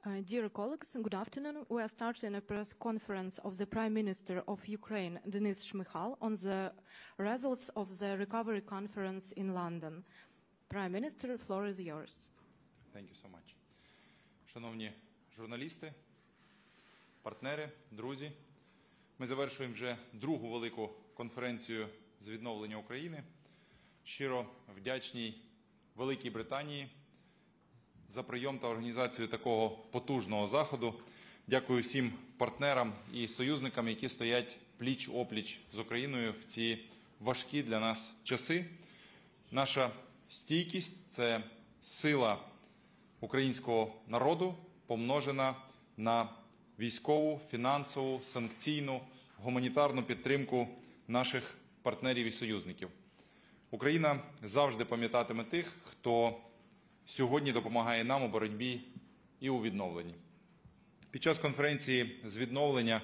Dear colleagues, good afternoon. We are starting a press conference of the Prime Minister of Ukraine, Denys Shmyhal, on the results of the recovery conference in London. Prime Minister, the floor is yours. Thank you so much. Шановні журналісти, партнери, друзі, ми завершуємо вже другу велику конференцію з відновлення України. Щиро вдячний Великій Британії за прийом та організацію такого потужного заходу. Дякую всім партнерам і союзникам, які стоять пліч-опліч з Україною в ці важкі для нас часи. Наша стійкість – це сила українського народу, помножена на військову, фінансову, санкційну, гуманітарну підтримку наших партнерів і союзників. Україна завжди пам'ятатиме тих, хто сьогодні допомагає нам у боротьбі і у відновленні. Під час конференції з відновлення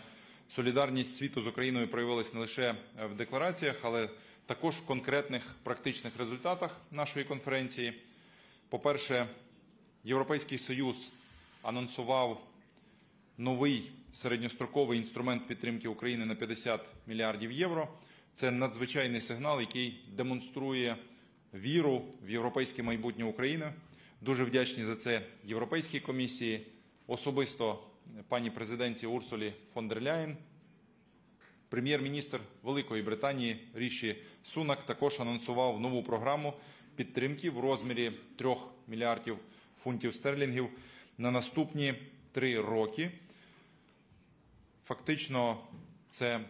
солідарність світу з Україною проявилась не лише в деклараціях, але також в конкретних практичних результатах нашої конференції. По-перше, Європейський Союз анонсував новий середньостроковий інструмент підтримки України на 50 мільярдів євро. Це надзвичайний сигнал, який демонструє віру в європейське майбутнє України. Дуже вдячні за це Європейській комісії, особисто пані президентці Урсулі фон дер Ляєн. Прем'єр-міністр Великої Британії Ріші Сунак також анонсував нову програму підтримки в розмірі 3 мільярдів фунтів стерлінгів на наступні 3 роки. Фактично, це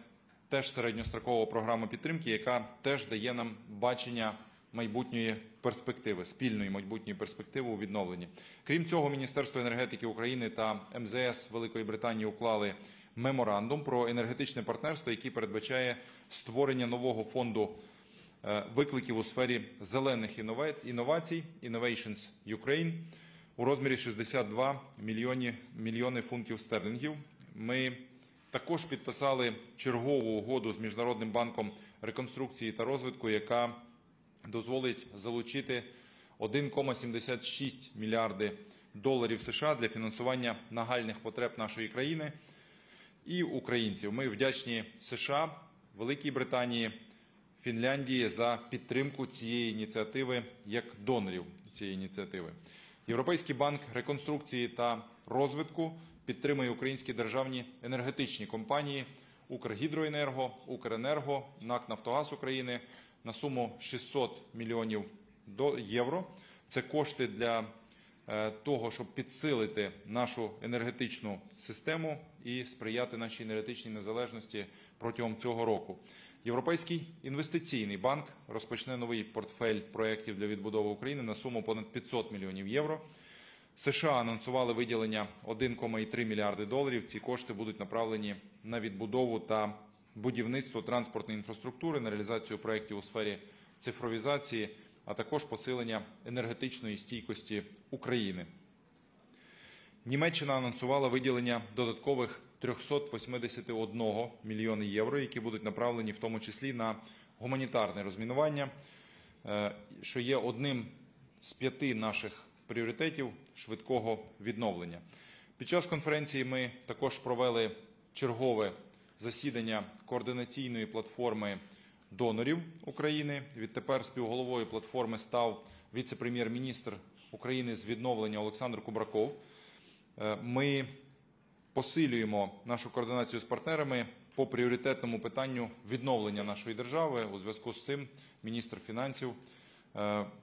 теж середньострокова програма підтримки, яка теж дає нам бачення майбутньої перспективи, спільної майбутньої перспективи у відновленні. Крім цього, Міністерство енергетики України та МЗС Великої Британії уклали меморандум про енергетичне партнерство, який передбачає створення нового фонду викликів у сфері зелених інновацій Innovations Ukraine у розмірі 62 мільйони фунтів стерлінгів. Ми також підписали чергову угоду з Міжнародним банком реконструкції та розвитку, яка дозволить залучити 1,76 мільярди доларів США для фінансування нагальних потреб нашої країни і українців. Ми вдячні США, Великій Британії, Фінляндії за підтримку цієї ініціативи як донорів цієї ініціативи. Європейський банк реконструкції та розвитку підтримує українські державні енергетичні компанії Укргідроенерго, Укренерго, НАК «Нафтогаз України» на суму 600 мільйонів євро. Це кошти для того, щоб підсилити нашу енергетичну систему і сприяти нашій енергетичній незалежності протягом цього року. Європейський інвестиційний банк розпочне новий портфель проєктів для відбудови України на суму понад 500 мільйонів євро. США анонсували виділення 1,3 мільярди доларів. Ці кошти будуть направлені на відбудову та будівництво транспортної інфраструктури, на реалізацію проєктів у сфері цифровізації, а також посилення енергетичної стійкості України. Німеччина анонсувала виділення додаткових 381 мільйони євро, які будуть направлені в тому числі на гуманітарне розмінування, що є одним з 5 наших пріоритетів швидкого відновлення. Під час конференції ми також провели чергове засідання координаційної платформи донорів України. Відтепер співголовою платформи став віце-прем'єр-міністр України з відновлення Олександр Кубраков. Ми посилюємо нашу координацію з партнерами по пріоритетному питанню відновлення нашої держави. У зв'язку з цим міністр фінансів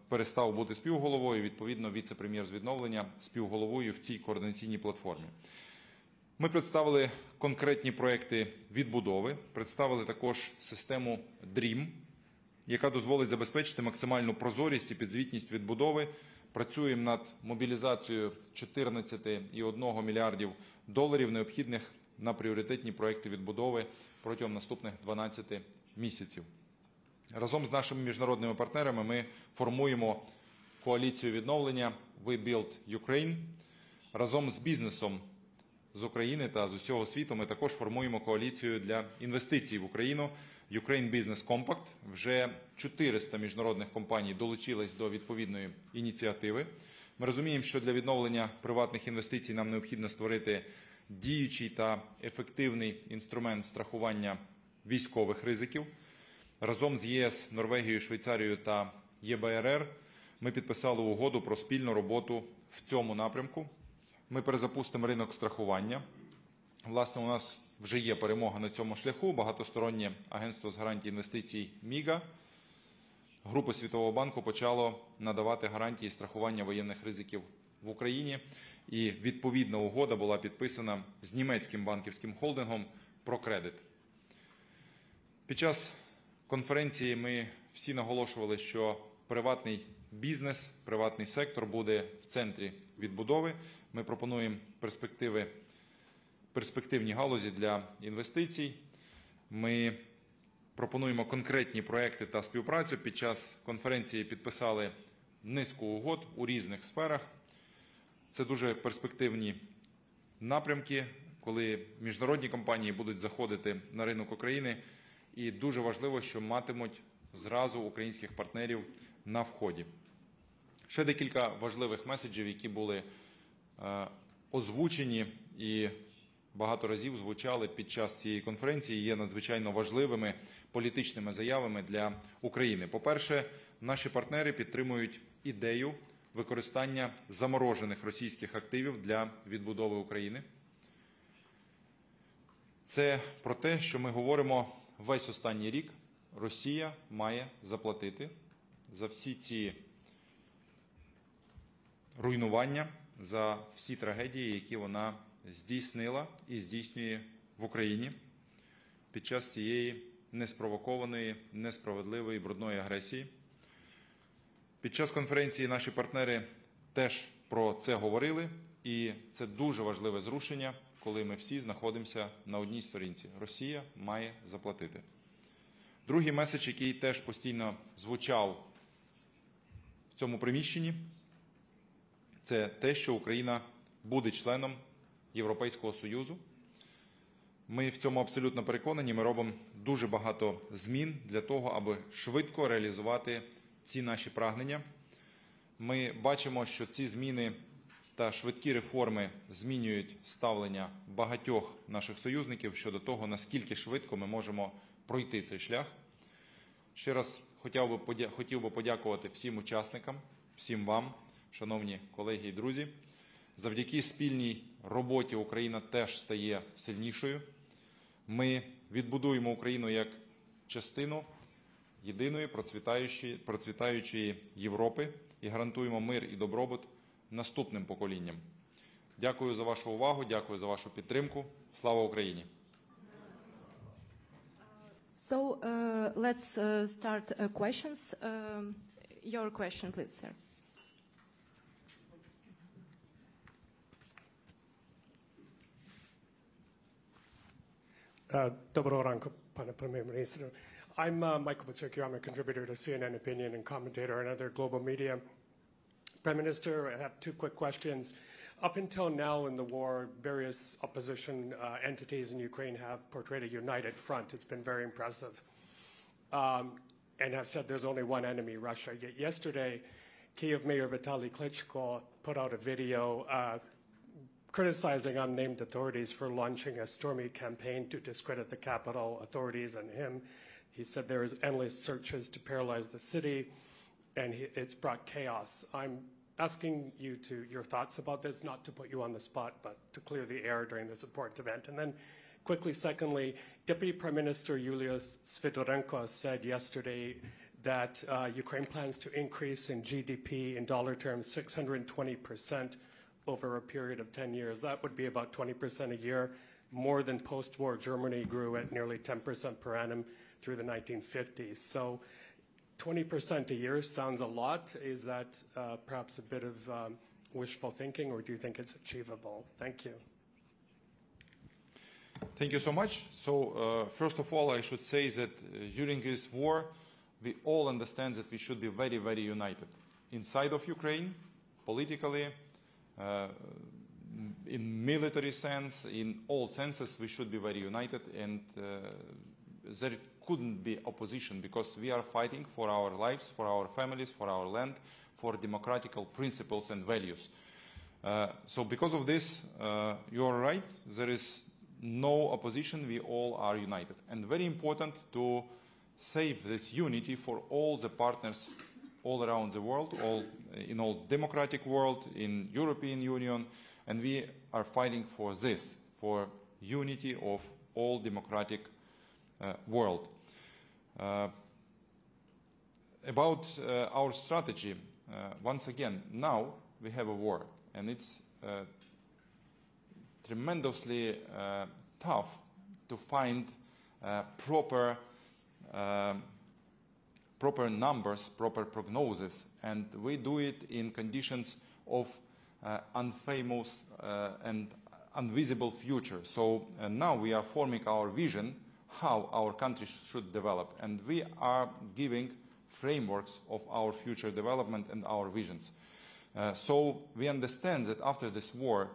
перестав бути співголовою, відповідно, віце-прем'єр з відновлення співголовою в цій координаційній платформі. Ми представили конкретні проекти відбудови, представили також систему DREAM, яка дозволить забезпечити максимальну прозорість і підзвітність відбудови. Працюємо над мобілізацією 14,1 мільярдів доларів, необхідних на пріоритетні проекти відбудови протягом наступних 12 місяців. Разом з нашими міжнародними партнерами ми формуємо коаліцію відновлення «We Build Ukraine». Разом з бізнесом з України та з усього світу ми також формуємо коаліцію для інвестицій в Україну «Ukraine Business Compact». Вже 400 міжнародних компаній долучились до відповідної ініціативи. Ми розуміємо, що для відновлення приватних інвестицій нам необхідно створити діючий та ефективний інструмент страхування військових ризиків. Разом з ЄС, Норвегією, Швейцарією та ЄБРР ми підписали угоду про спільну роботу в цьому напрямку. Ми перезапустимо ринок страхування. Власне, у нас вже є перемога на цьому шляху. Багатостороннє агентство з гарантій інвестицій МІГА групи Світового банку почало надавати гарантії страхування воєнних ризиків в Україні. І відповідна угода була підписана з німецьким банківським холдингом ProCredit. Під час конференції ми всі наголошували, що приватний бізнес, приватний сектор буде в центрі відбудови. Ми пропонуємо перспективні галузі для інвестицій. Ми пропонуємо конкретні проекти та співпрацю. Під час конференції підписали низку угод у різних сферах. Це дуже перспективні напрямки, коли міжнародні компанії будуть заходити на ринок України. І дуже важливо, що матимуть зразу українських партнерів на вході. Ще декілька важливих меседжів, які були озвучені і багато разів звучали під час цієї конференції, є надзвичайно важливими політичними заявами для України. По-перше, наші партнери підтримують ідею використання заморожених російських активів для відбудови України. Це про те, що ми говоримо весь останній рік. Росія має заплатити за всі ці руйнування, за всі трагедії, які вона здійснила і здійснює в Україні під час цієї неспровокованої, несправедливої, брудної агресії. Під час конференції наші партнери теж про це говорили, і це дуже важливе зрушення, коли ми всі знаходимося на одній сторінці. Росія має заплатити. Другий меседж, який теж постійно звучав в цьому приміщенні, це те, що Україна буде членом Європейського Союзу. Ми в цьому абсолютно переконані, ми робимо дуже багато змін для того, аби швидко реалізувати ці наші прагнення. Ми бачимо, що ці зміни та швидкі реформи змінюють ставлення багатьох наших союзників щодо того, наскільки швидко ми можемо пройти цей шлях. Ще раз хотів би подякувати всім учасникам, всім вам, шановні колеги і друзі. Завдяки спільній роботі Україна теж стає сильнішою. Ми відбудуємо Україну як частину єдиної процвітаючої Європи і гарантуємо мир і добробут наступним поколінням. Дякую за вашу увагу, дякую за вашу підтримку. Слава Україні! So let's start questions. Your question, please, sir. Доброго ранку, пане Прем'єр-міністре. I'm Michael Batsirki. I'm a contributor to CNN Opinion and commentator on other global media. Prime Minister, I have two quick questions. Up until now in the war, various opposition entities in Ukraine have portrayed a united front. It's been very impressive. And have said there's only one enemy, Russia. Yet yesterday, Kyiv Mayor Vitaly Klitschko put out a video criticizing unnamed authorities for launching a stormy campaign to discredit the capital, authorities, and him. He said there is endless searches to paralyze the city, and it's brought chaos. I'm asking you your thoughts about this, not to put you on the spot, but to clear the air during this important event. And then quickly, secondly, Deputy Prime Minister Yulia Svitorenko said yesterday that Ukraine plans to increase in GDP in dollar terms 620% over a period of 10 years. That would be about 20% a year, more than post-war Germany grew at nearly 10% per annum through the 1950s. So 20% a year sounds a lot. Is that perhaps a bit of wishful thinking, or do you think it's achievable? Thank you. Thank you so much. So first of all, I should say that during this war, we all understand that we should be very, very united. Inside of Ukraine, politically, in military sense, in all senses, we should be very united, and there couldn't be opposition, because we are fighting for our lives, for our families, for our land, for democratical principles and values. So because of this, you are right, there is no opposition, we all are united. And very important to save this unity for all the partners all around the world, in all democratic world, in European Union, and we are fighting for this, for unity of all democratic world. About our strategy, once again, now we have a war, and it's tremendously tough to find proper numbers, proper prognosis, and we do it in conditions of unfamous and invisible future. So now we are forming our vision how our country should develop, and we are giving frameworks of our future development and our visions. So we understand that after this war,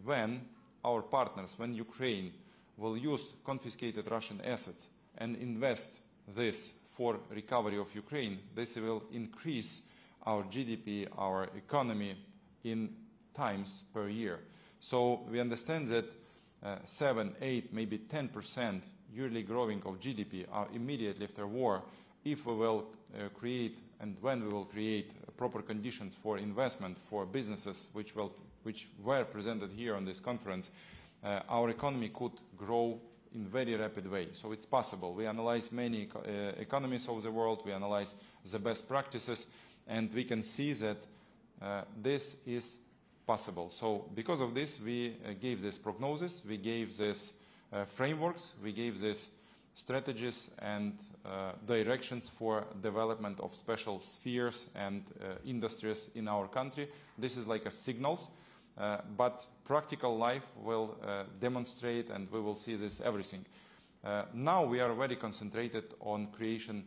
when our partners, when Ukraine will use confiscated Russian assets and invest this for recovery of Ukraine, this will increase our GDP, our economy in times per year. So we understand that 7, 8, maybe 10% yearly growing of GDP are immediately after war, if we will create and when we will create proper conditions for investment, for businesses which were presented here on this conference, our economy could grow in very rapid way. So it's possible. We analyze many economies of the world, we analyze the best practices, and we can see that this is possible. So because of this, we gave this prognosis, we gave this frameworks, we gave this strategies and directions for development of special spheres and industries in our country. This is like a signals, but practical life will demonstrate, and we will see this everything. Now we are very concentrated on creation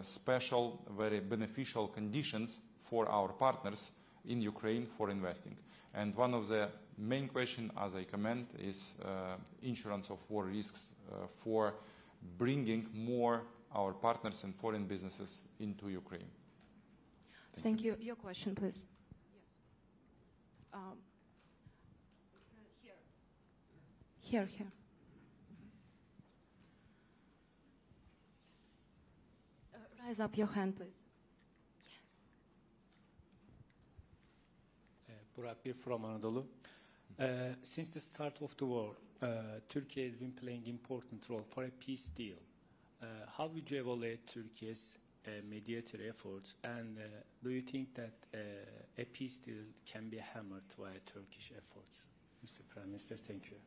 special, very beneficial conditions for our partners in Ukraine for investing. And one of the main questions, as I comment, is insurance of war risks for bringing more our partners and foreign businesses into Ukraine. Thank you. Your question, please. Yes. Here. Raise up your hand, please. Burak Bir from Anadolu. Since the start of the war, Turkey has been playing important role for a peace deal. How would you evaluate Turkey's mediator efforts, and do you think that a peace deal can be hammered via Turkish efforts? Mr. Prime Minister, thank you.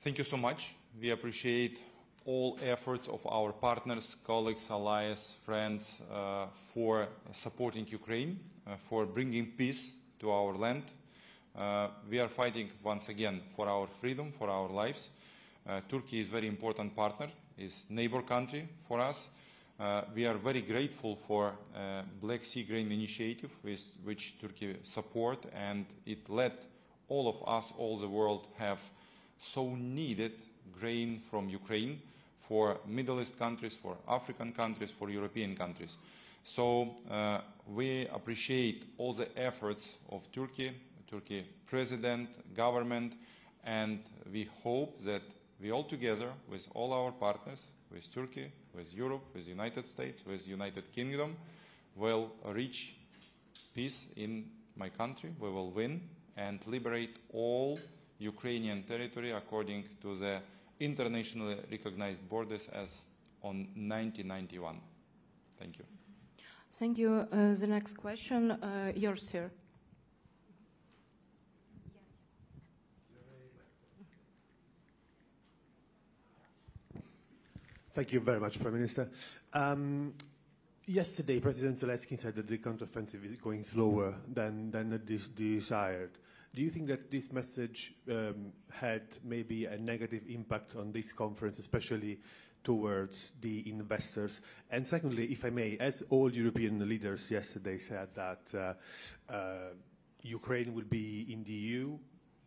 Thank you so much. We appreciate all efforts of our partners, colleagues, allies, friends for supporting Ukraine, for bringing peace to our land. We are fighting once again for our freedom, for our lives. Turkey is a very important partner, is neighbor country for us. We are very grateful for Black Sea Grain Initiative, which Turkey support, and it let all of us, all the world, have so needed grain from Ukraine for Middle East countries, for African countries, for European countries. So we appreciate all the efforts of Turkey president, government, and we hope that we all together, with all our partners, with Turkey, with Europe, with the United States, with United Kingdom, will reach peace in my country. We will win and liberate all Ukrainian territory according to the internationally recognized borders as on 1991. Thank you. Thank you. The next question, yours, sir. Thank you very much, Prime Minister. Yesterday, President Zelensky said that the counteroffensive is going slower than desired. Do you think that this message had maybe a negative impact on this conference, especially towards the investors? And secondly, if I may, as all European leaders yesterday said that Ukraine will be in the EU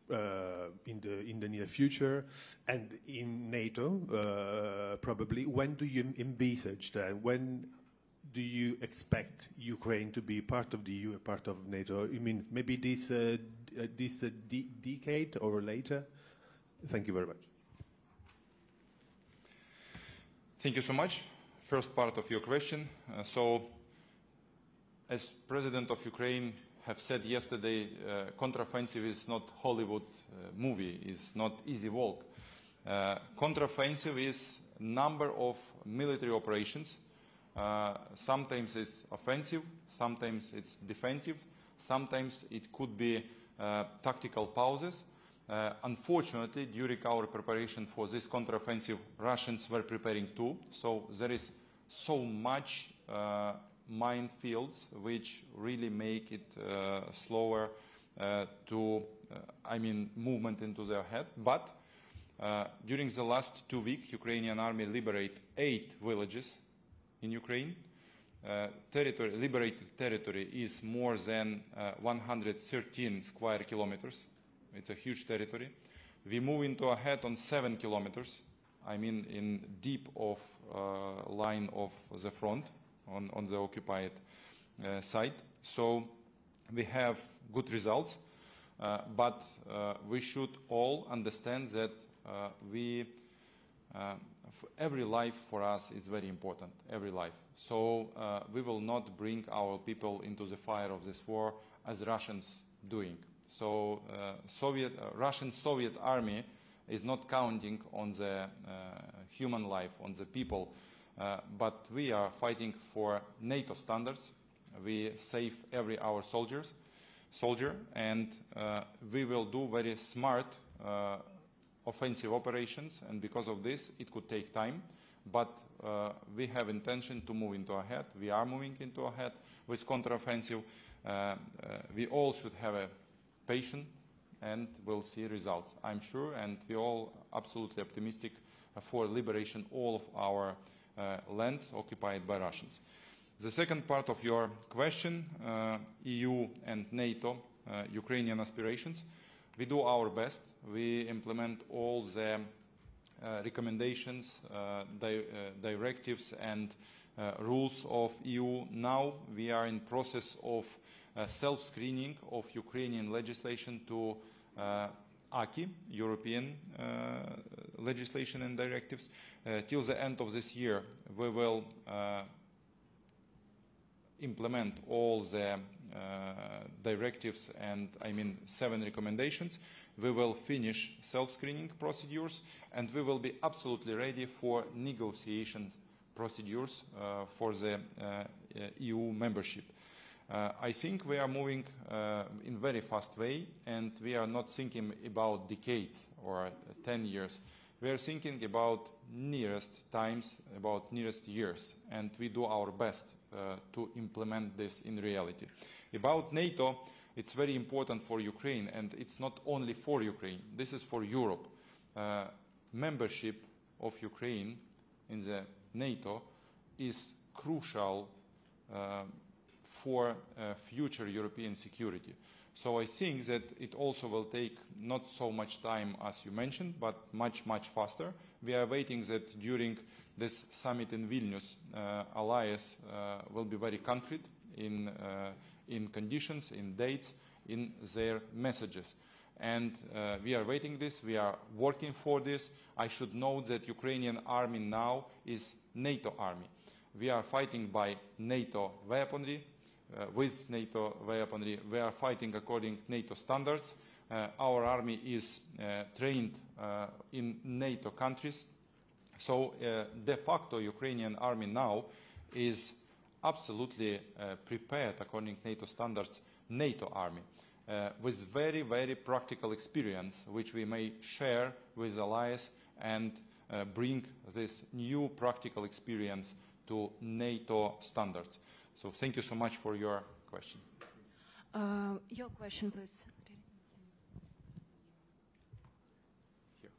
in the near future, and in NATO, probably. When do you envisage that? When do you expect Ukraine to be part of the EU, part of NATO? I mean, maybe this decade or later? Thank you very much. Thank you so much. First part of your question. As President of Ukraine have said yesterday, counteroffensive is not Hollywood movie, is not easy walk. Counteroffensive is number of military operations. Sometimes it's offensive, sometimes it's defensive, sometimes it could be tactical pauses. Unfortunately, during our preparation for this counteroffensive, Russians were preparing too. So there is so much minefields which really make it slower movement into their head. But during the last 2 weeks, Ukrainian army liberated 8 villages in Ukraine. Liberated territory is more than 113 square kilometers. It's a huge territory. We move into ahead on 7 kilometers. I mean, in deep of line of the front on the occupied site. So we have good results, but we should all understand that every life for us is very important, every life. So we will not bring our people into the fire of this war as Russians doing. So Russian Soviet army is not counting on the human life, on the people, but we are fighting for NATO standards. We save every our soldier, and we will do very smart offensive operations, and because of this, it could take time, but we have intention to move into ahead. We are moving into ahead with counteroffensive. We all should have a patience, and we'll see results, I'm sure, and we all absolutely optimistic for liberation all of our lands occupied by Russians. The second part of your question, EU and NATO, Ukrainian aspirations. We do our best. We implement all the recommendations, directives and rules of EU. Now we are in process of self-screening of Ukrainian legislation to AKI, European legislation and directives. Till the end of this year, we will implement all the directives and 7 recommendations. We will finish self-screening procedures, and we will be absolutely ready for negotiation procedures for the EU membership. I think we are moving in very fast way, and we are not thinking about decades or 10 years. We are thinking about nearest times, about nearest years, and we do our best to implement this in reality. About NATO, it's very important for Ukraine, and it's not only for Ukraine. This is for Europe. Membership of Ukraine in the NATO is crucial for future European security. So I think that it also will take not so much time as you mentioned, but much faster. We are waiting that during this summit in Vilnius, allies will be very concrete in conditions, in dates, in their messages. And we are waiting this, we are working for this. I should note that Ukrainian army now is NATO army. We are fighting by NATO weaponry, with NATO weaponry. We are fighting according to NATO standards. Our army is trained in NATO countries. So de facto Ukrainian army now is absolutely prepared according to NATO standards, NATO army, with very practical experience, which we may share with allies and bring this new practical experience to NATO standards. So thank you so much for your question. Your question, please. Here.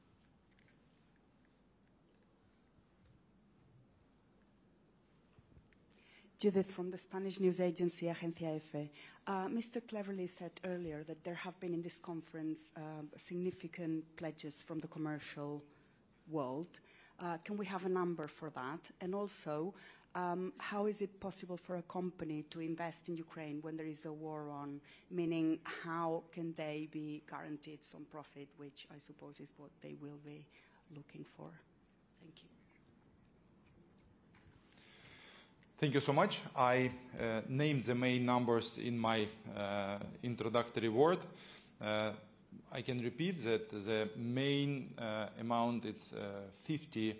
Judith from the Spanish news agency Agencia EFE. Mr. Cleverly said earlier that there have been in this conference significant pledges from the commercial world. Can we have a number for that? And also, how is it possible for a company to invest in Ukraine when there is a war on? Meaning, how can they be guaranteed some profit, which I suppose is what they will be looking for? Thank you. Thank you so much. I named the main numbers in my introductory word. I can repeat that the main amount is 50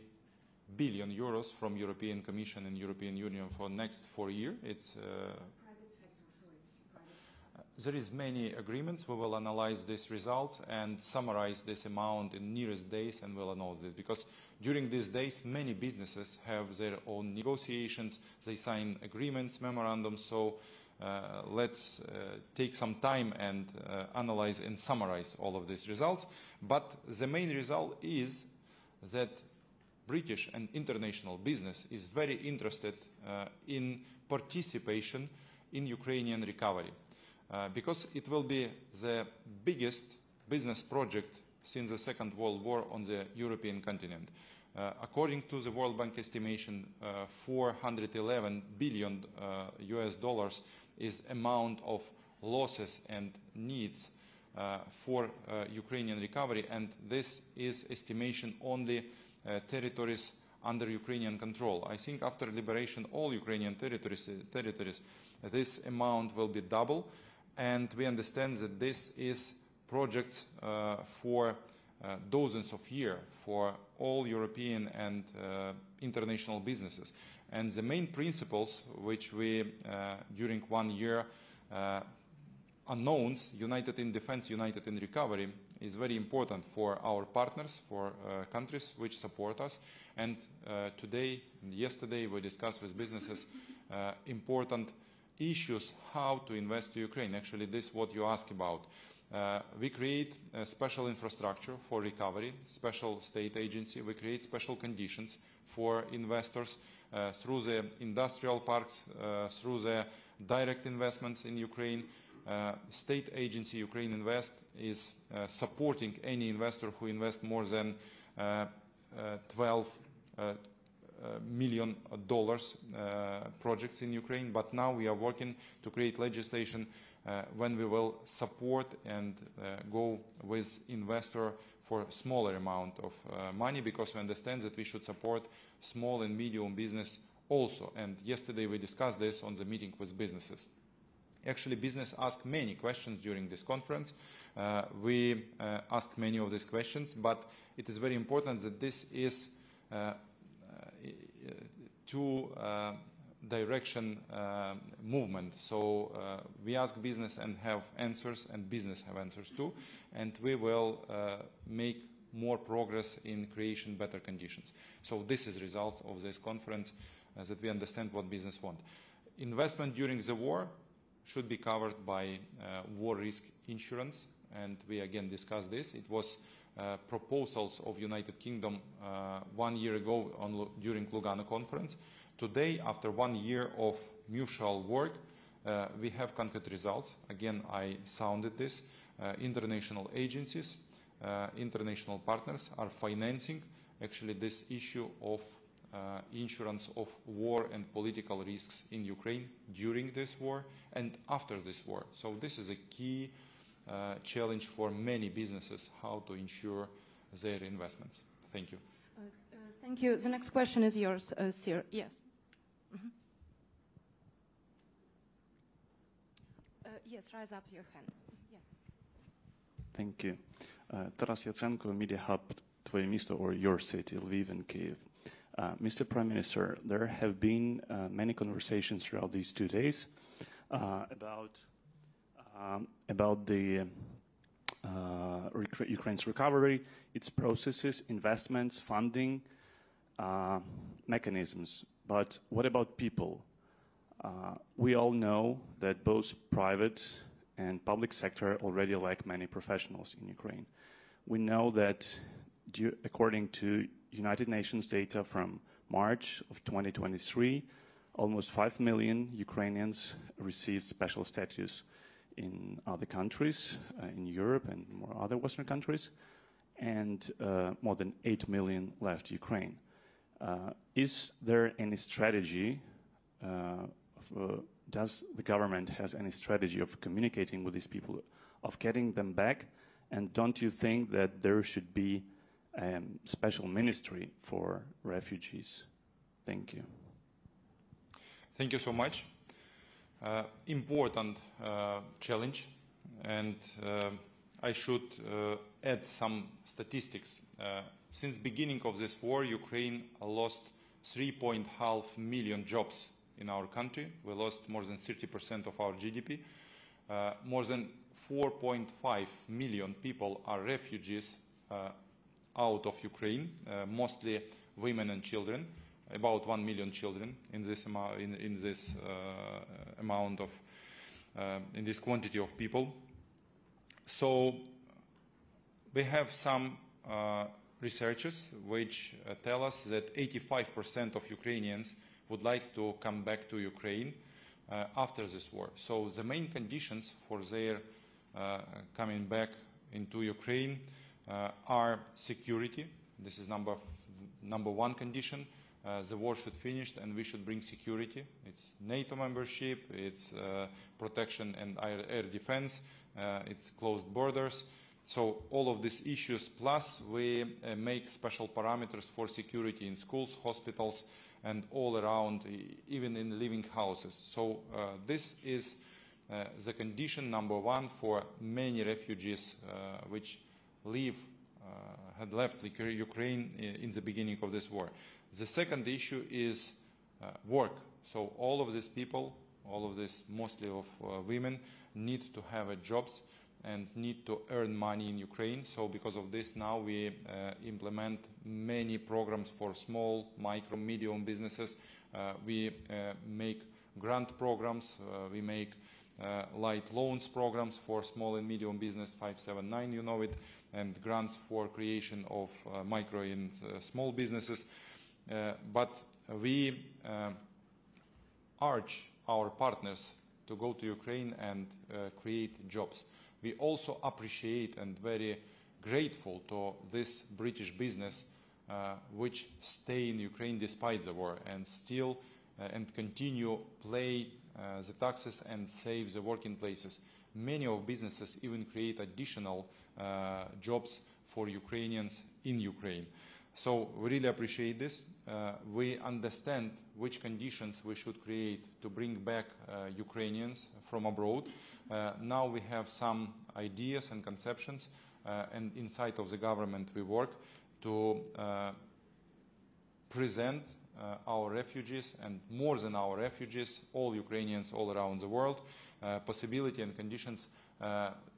billion euros from European Commission and European Union for next 4 years. It's there is many agreements. We will analyze these results and summarize this amount in nearest days, and we'll announce this, because during these days many businesses have their own negotiations. They sign agreements, memorandums. So let's take some time and analyze and summarize all of these results. But the main result is that British and international business is very interested in participation in Ukrainian recovery. Because it will be the biggest business project since the Second World War on the European continent. According to the World Bank estimation, 411 billion US dollars is amount of losses and needs for Ukrainian recovery, and this is estimation only territories under Ukrainian control. I think after liberation, all Ukrainian territories, this amount will be double. And we understand that this is project for dozens of years for all European and international businesses. And the main principles which we, during 1 year, announced, United in Defense, United in Recovery, is very important for our partners, for countries which support us. And today, yesterday, we discussed with businesses important issues how to invest to Ukraine. Actually, this is what you ask about. We create a special infrastructure for recovery, special state agency. We create special conditions for investors through the industrial parks, through the direct investments in Ukraine. State agency Ukraine Invest is supporting any investor who invests more than $12 million projects in Ukraine. But now we are working to create legislation when we will support and go with investor for a smaller amount of money, because we understand that we should support small and medium business also. And yesterday we discussed this on the meeting with businesses. Actually, business asked many questions during this conference. We asked many of these questions, but it is very important that this is two direction movement. So we ask business and have answers, and business have answers too, and we will make more progress in creation better conditions. So this is result of this conference, that we understand what business want. Investment during the war should be covered by war risk insurance, and we again discussed this. It was proposals of United Kingdom 1 year ago during Lugano conference. Today, after 1 year of mutual work, we have concrete results. Again, I sounded this. International agencies, international partners are financing actually this issue of insurance of war and political risks in Ukraine during this war and after this war. So this is a key challenge for many businesses, how to insure their investments. Thank you. Thank you. The next question is yours, sir. Yes. Mm-hmm. Yes, raise up your hand. Yes. Thank you. Taras Yatsenko, Media Hub, Tvoje Misto, or Your City, Lviv and Kyiv. Mr. Prime Minister, there have been many conversations throughout these 2 days about the Ukraine's recovery, its processes, investments, funding, mechanisms. But what about people? We all know that both private and public sector already lack many professionals in Ukraine. We know that according to United Nations data from March of 2023, almost 5 million Ukrainians received special status in other countries, in Europe and more other Western countries, and more than 8 million left Ukraine. Is there any strategy, does the government has any strategy of communicating with these people, of getting them back? And don't you think that there should be a special ministry for refugees? Thank you. Thank you so much. Important challenge, and I should add some statistics. Since beginning of this war, Ukraine lost 3.5 million jobs in our country. We lost more than 30% of our GDP. More than 4.5 million people are refugees out of Ukraine, mostly women and children. About 1 million children in this amount, in this quantity of people. So we have some researchers which tell us that 85% of Ukrainians would like to come back to Ukraine after this war. So the main conditions for their coming back into Ukraine are security. This is number one condition. The war should finish and we should bring security. It's NATO membership, it's protection and air defense, it's closed borders. So all of these issues, plus we make special parameters for security in schools, hospitals, and all around, even in living houses. So this is the condition number one for many refugees which had left Ukraine in the beginning of this war. The second issue is work. So all of these people, all of this mostly of women, need to have jobs and need to earn money in Ukraine. So because of this now we implement many programs for small, micro, medium businesses. We make grant programs, we make light loans programs for small and medium business, 579, you know it, and grants for creation of micro and small businesses. But we urge our partners to go to Ukraine and create jobs. We also appreciate and very grateful to this British business which stay in Ukraine despite the war and still and continue play the taxes and save the working places. Many of businesses even create additional jobs for Ukrainians in Ukraine. So we really appreciate this. We understand which conditions we should create to bring back Ukrainians from abroad. Now we have some ideas and conceptions, and inside of the government we work to present our refugees, and more than our refugees, all Ukrainians all around the world, possibility and conditions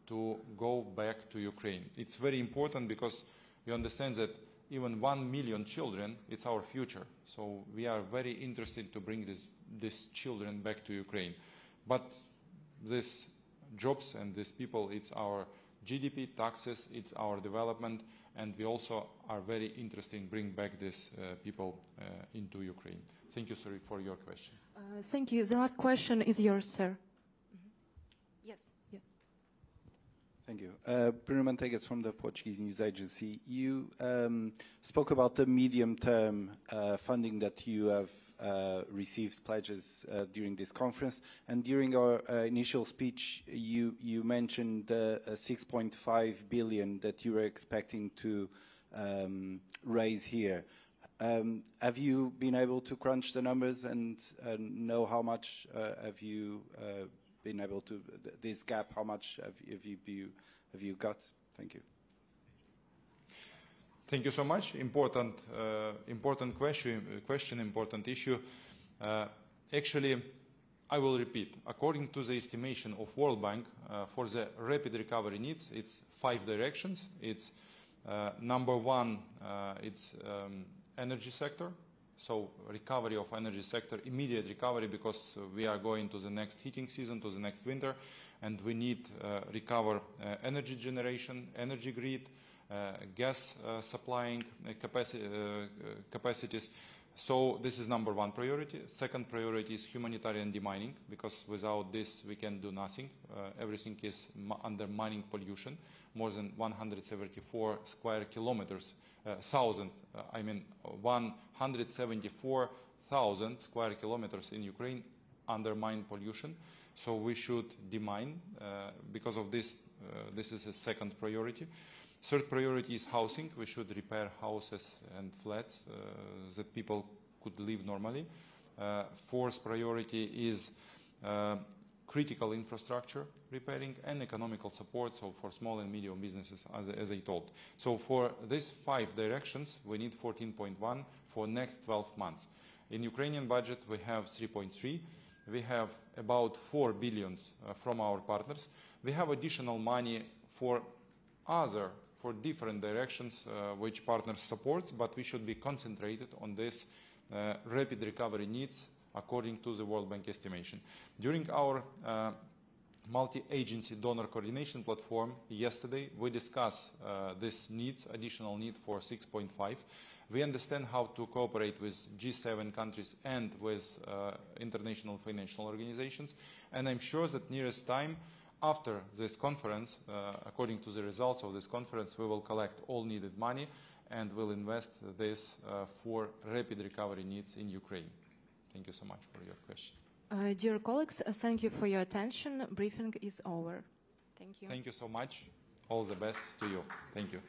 to go back to Ukraine. It's very important because you understand that even 1 million children, it's our future. So we are very interested to bring these children back to Ukraine. But these jobs and these people, it's our GDP, taxes, it's our development, and we also are very interested in bringing back these people into Ukraine. Thank you, sir, for your question. Thank you. The last question is yours, sir. Yes, yes. Thank you. Bruno Mantegas from the Portuguese news agency. You spoke about the medium-term funding that you have received pledges during this conference, and during our initial speech you mentioned the 6.5 billion that you were expecting to raise here. Have you been able to crunch the numbers and know how much have you been able to, this gap, how much have you got? Thank you. Thank you so much. Important question, important issue. Actually, I will repeat. According to the estimation of World Bank, for the rapid recovery needs, it's 5 directions. It's number one, it's energy sector. So recovery of energy sector, immediate recovery, because we are going to the next heating season, to the next winter, and we need recover energy generation, energy grid, gas supplying capacities. So this is number one priority. Second priority is humanitarian demining, because without this we can do nothing. Everything is under mining pollution. More than 174 square kilometers, 174,000 square kilometers in Ukraine under mine pollution. So we should demine. Because of this, this is a second priority. Third priority is housing. We should repair houses and flats that people could live normally. Fourth priority is critical infrastructure repairing and economical support, so for small and medium businesses, as I told. So for these 5 directions, we need 14.1 for next 12 months. In Ukrainian budget, we have 3.3. We have about 4 billions from our partners. We have additional money for different directions which partners support, but we should be concentrated on this rapid recovery needs according to the World Bank estimation. During our multi-agency donor coordination platform yesterday, we discussed this needs, additional need for 6.5. We understand how to cooperate with G7 countries and with international financial organizations, and I'm sure that nearest time, after this conference, according to the results of this conference, we will collect all needed money and will invest this for rapid recovery needs in Ukraine. Thank you so much for your question. Dear colleagues, thank you for your attention. Briefing is over. Thank you. Thank you so much. All the best to you. Thank you.